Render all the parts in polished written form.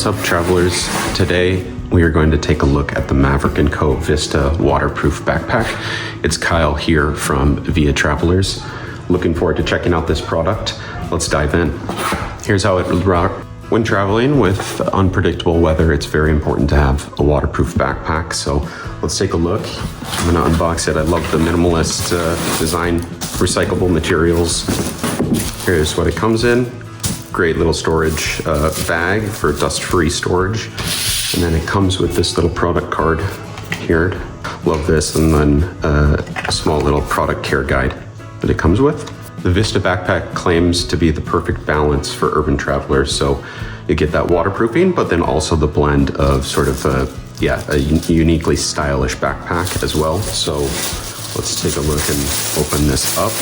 What's up, travelers? Today we are going to take a look at the Maverick & Co. Vista waterproof backpack. It's Kyle here from Via Travelers. Looking forward to checking out this product. Let's dive in. Here's how it would rock. When traveling with unpredictable weather, it's very important to have a waterproof backpack. So let's take a look. I'm gonna unbox it. I love the minimalist design, recyclable materials. Here's what it comes in. Great little storage bag for dust-free storage. And then it comes with this little product card here. Love this. And then a small little product care guide that it comes with. The Vista backpack claims to be the perfect balance for urban travelers. So you get that waterproofing, but then also the blend of sort of a uniquely stylish backpack as well. So let's take a look and open this up.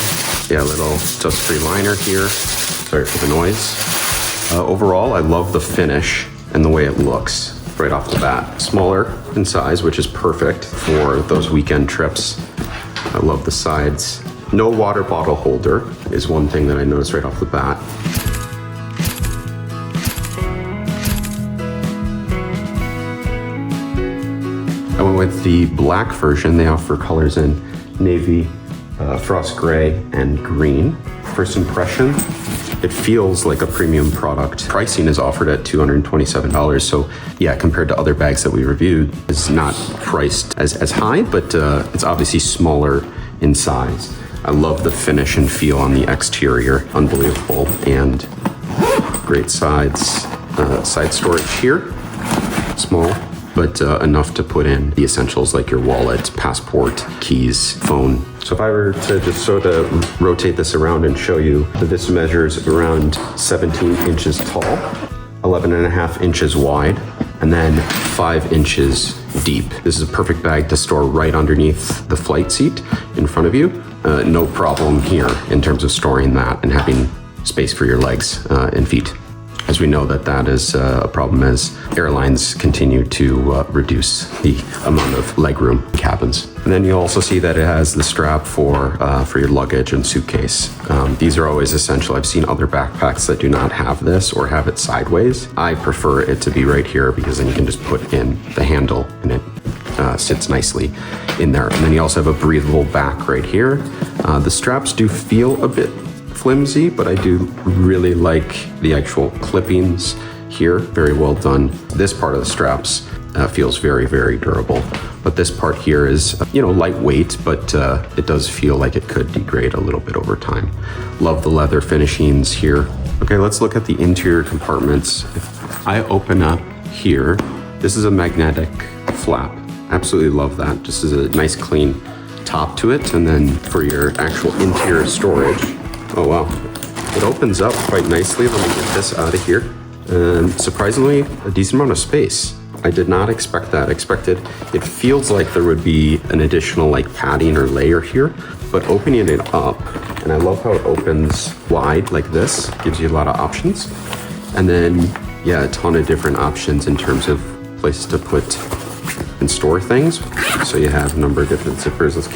Yeah, a little dust-free liner here. Sorry for the noise. Overall, I love the finish and the way it looks right off the bat. Smaller in size, which is perfect for those weekend trips. I love the sides. No water bottle holder is one thing that I noticed right off the bat. I went with the black version. They offer colors in navy, frost gray, and green. First impression, it feels like a premium product. Pricing is offered at $227. So yeah, compared to other bags that we reviewed, it's not priced as high, but it's obviously smaller in size. I love the finish and feel on the exterior, unbelievable, and great sides. Side storage here, small, but enough to put in the essentials like your wallet, passport, keys, phone. So if I were to just sort of rotate this around and show you, the Vista measures around 17 inches tall, 11.5 inches wide, and then 5 inches deep. This is a perfect bag to store right underneath the flight seat in front of you. No problem here in terms of storing that and having space for your legs and feet. As we know that is a problem as airlines continue to reduce the amount of legroom in cabins. And then you'll also see that it has the strap for your luggage and suitcase. These are always essential. I've seen other backpacks that do not have this or have it sideways. I prefer it to be right here because then you can just put in the handle and it sits nicely in there. And then you also have a breathable back right here. The straps do feel a bit flimsy, but I do really like the actual clippings here. Very well done. This part of the straps feels very, very durable. But this part here is, lightweight, but it does feel like it could degrade a little bit over time. Love the leather finishings here. Okay, let's look at the interior compartments. If I open up here, this is a magnetic flap. Absolutely love that. Just as a nice clean top to it. And then for your actual interior storage, oh wow, it opens up quite nicely. Let me get this out of here. And surprisingly, a decent amount of space. I did not expect that. It feels like there would be an additional padding or layer here, but opening it up, and I love how it opens wide like this, gives you a lot of options. And then, yeah, a ton of different options in terms of places to put and store things. So you have a number of different zippers. Let's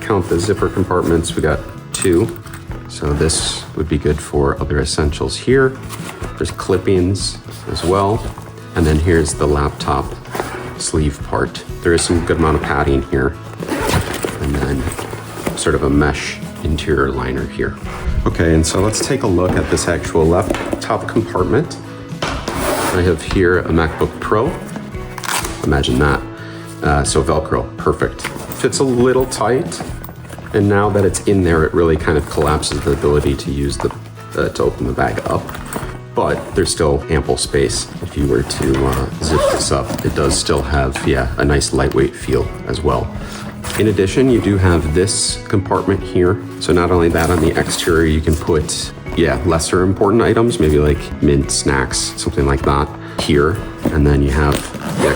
count the zipper compartments. We got 2. So this would be good for other essentials here. There's clippings as well. And then here's the laptop sleeve part. There is some good amount of padding here. And then sort of a mesh interior liner here. Okay, and so let's take a look at this actual left top compartment. I have here a MacBook Pro. Imagine that. So Velcro, perfect. Fits a little tight. And now that it's in there, it really kind of collapses the ability to use to open the bag up. But there's still ample space. If you were to zip this up, it does still have, a nice lightweight feel as well. In addition, you do have this compartment here. So not only that, on the exterior, you can put, lesser important items, maybe like mint snacks, something like that here. And then you have the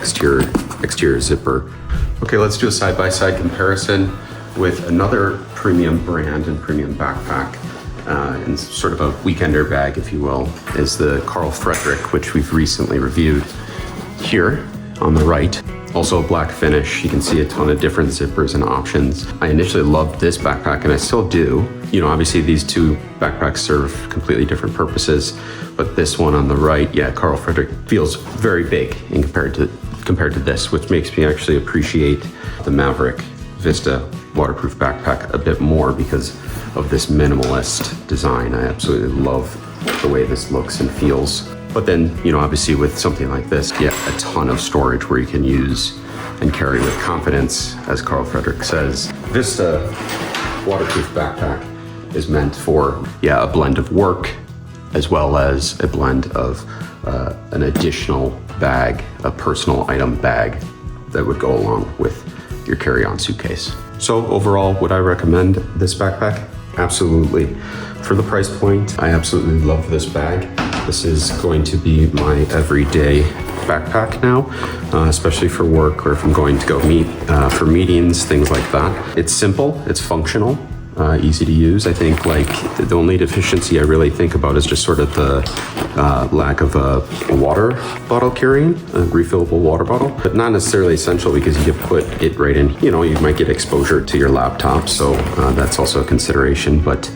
exterior zipper. Okay, let's do a side-by-side comparison with another premium brand and premium backpack, and sort of a weekender bag, if you will, is the Frederik, which we've recently reviewed. Here on the right, also a black finish. You can see a ton of different zippers and options. I initially loved this backpack, and I still do, You know, obviously these two backpacks serve completely different purposes, but this one on the right, yeah, Carl Frederik feels very big in compared to this, which makes me actually appreciate the Maverick Vista waterproof backpack a bit more because of this minimalist design. I absolutely love the way this looks and feels. But then, you know, obviously with something like this, you get a ton of storage where you can use and carry with confidence, as Carl Frederik says. Vista waterproof backpack is meant for, yeah, a blend of work as well as a blend of an additional bag, a personal item bag that would go along with your carry-on suitcase. So overall, would I recommend this backpack? Absolutely. For the price point, I absolutely love this bag. This is going to be my everyday backpack now, especially for work or if I'm going to go meet for meetings, things like that. It's simple, it's functional, easy to use. I think like the only deficiency I really think about is just sort of the lack of a water bottle carrying, a refillable water bottle, but not necessarily essential because you can put it right in. You know, you might get exposure to your laptop, so that's also a consideration. But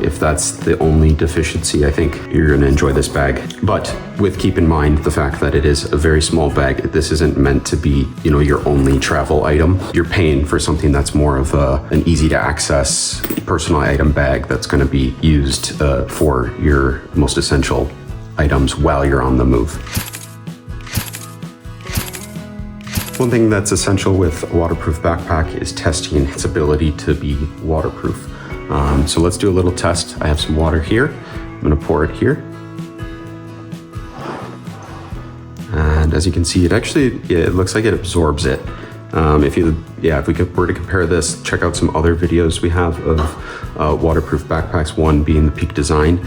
if that's the only deficiency, I think you're going to enjoy this bag. But with keep in mind the fact that it is a very small bag, this isn't meant to be, you know, your only travel item. You're paying for something that's more of an easy to access personal item bag that's going to be used for your most essential items while you're on the move. One thing that's essential with a waterproof backpack is testing its ability to be waterproof. So let's do a little test. I have some water here. I'm gonna pour it here. And as you can see, it actually, yeah, it looks like it absorbs it. If we were to compare this, check out some other videos we have of waterproof backpacks, one being the Peak Design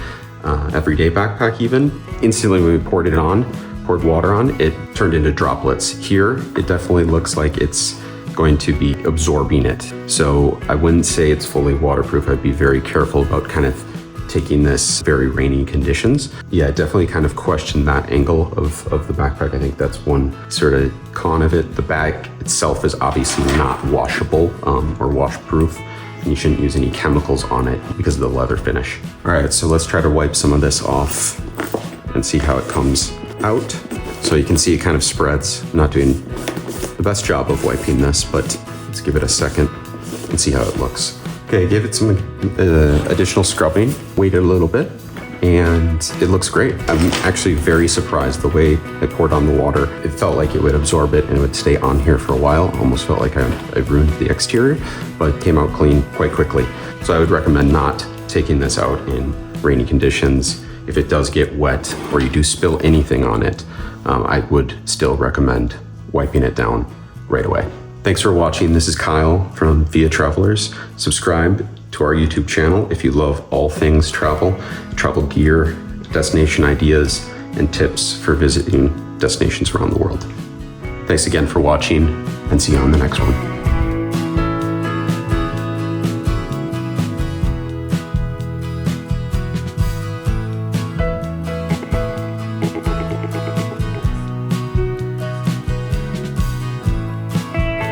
everyday backpack even. Instantly when we poured water on, it turned into droplets. Here, it definitely looks like it's going to be absorbing it. So I wouldn't say it's fully waterproof. I'd be very careful about kind of taking this very rainy conditions. Yeah, definitely kind of question that angle of the backpack. I think that's one sort of con of it. The bag itself is obviously not washable or washproof, and you shouldn't use any chemicals on it because of the leather finish. All right, so let's try to wipe some of this off and see how it comes out. So you can see it kind of spreads. I'm not doing the best job of wiping this, but let's give it a second and see how it looks. Okay, give it some additional scrubbing, wait a little bit, and it looks great. I'm actually very surprised the way I poured on the water. It felt like it would absorb it and it would stay on here for a while. Almost felt like I ruined the exterior, but it came out clean quite quickly. So I would recommend not taking this out in rainy conditions. If it does get wet or you do spill anything on it, I would still recommend wiping it down right away. Thanks for watching. This is Kyle from Via Travelers. Subscribe to our YouTube channel if you love all things travel gear, destination ideas, and tips for visiting destinations around the world. Thanks again for watching, and see you on the next one.